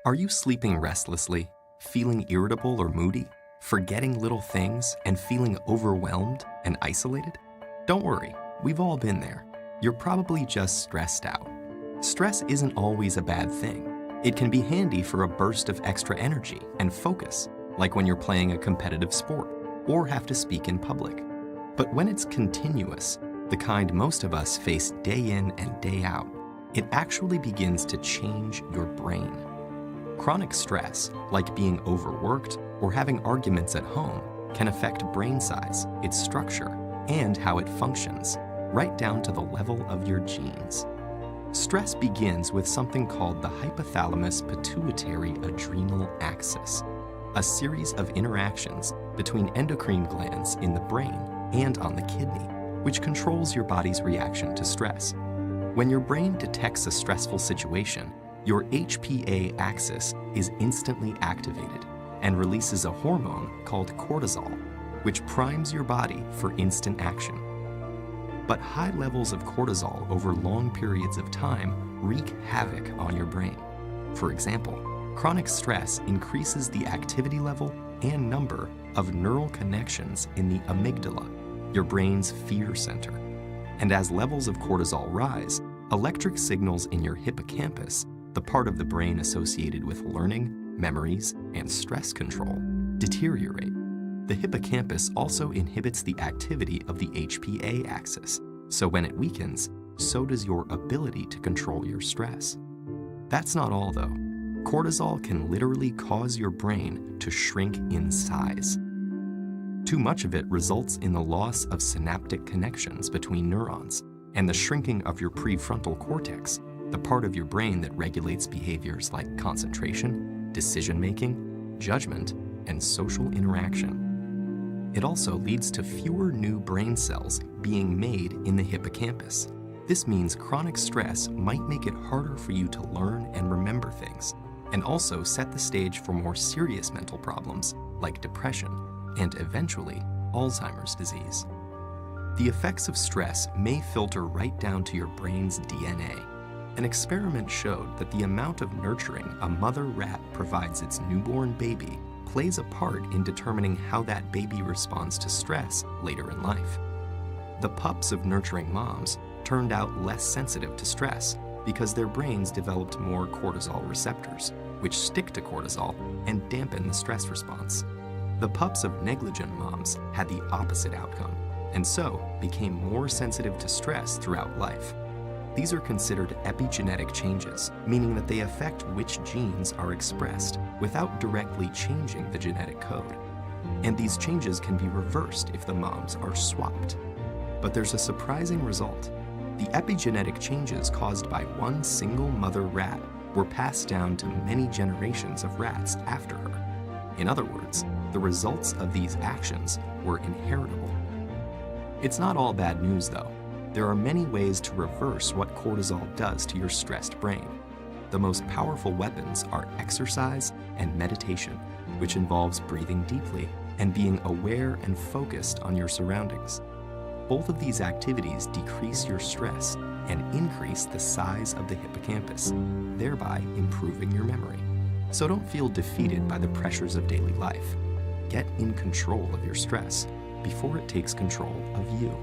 Are you sleeping restlessly, feeling irritable or moody, forgetting little things, and feeling overwhelmed and isolated? Don't worry, we've all been there. You're probably just stressed out. Stress isn't always a bad thing. It can be handy for a burst of extra energy and focus, like when you're playing a competitive sport or have to speak in public. But when it's continuous, the kind most of us face day in and day out, it actually begins to change your brain. Chronic stress, like being overworked or having arguments at home, can affect brain size, its structure, and how it functions, right down to the level of your genes. Stress begins with something called the hypothalamus-pituitary-adrenal axis, a series of interactions between endocrine glands in the brain and on the kidney, which controls your body's reaction to stress. When your brain detects a stressful situation, your HPA axis is instantly activated and releases a hormone called cortisol, which primes your body for instant action. But high levels of cortisol over long periods of time wreak havoc on your brain. For example, chronic stress increases the activity level and number of neural connections in the amygdala, your brain's fear center. And as levels of cortisol rise, electric signals in your hippocampus, the part of the brain associated with learning, memories, and stress control, deteriorate. The hippocampus also inhibits the activity of the HPA axis, so when it weakens, so does your ability to control your stress. That's not all though. Cortisol can literally cause your brain to shrink in size. Too much of it results in the loss of synaptic connections between neurons and the shrinking of your prefrontal cortex, the part of your brain that regulates behaviors like concentration, decision-making, judgment, and social interaction. It also leads to fewer new brain cells being made in the hippocampus. This means chronic stress might make it harder for you to learn and remember things, and also set the stage for more serious mental problems like depression and eventually Alzheimer's disease. The effects of stress may filter right down to your brain's DNA. An experiment showed that the amount of nurturing a mother rat provides its newborn baby plays a part in determining how that baby responds to stress later in life. The pups of nurturing moms turned out less sensitive to stress because their brains developed more cortisol receptors, which stick to cortisol and dampen the stress response. The pups of negligent moms had the opposite outcome, and so became more sensitive to stress throughout life. These are considered epigenetic changes, meaning that they affect which genes are expressed without directly changing the genetic code. And these changes can be reversed if the moms are swapped. But there's a surprising result. The epigenetic changes caused by one single mother rat were passed down to many generations of rats after her. In other words, the results of these actions were inheritable. It's not all bad news though. There are many ways to reverse what cortisol does to your stressed brain. The most powerful weapons are exercise and meditation, which involves breathing deeply and being aware and focused on your surroundings. Both of these activities decrease your stress and increase the size of the hippocampus, thereby improving your memory. So don't feel defeated by the pressures of daily life. Get in control of your stress before it takes control of you.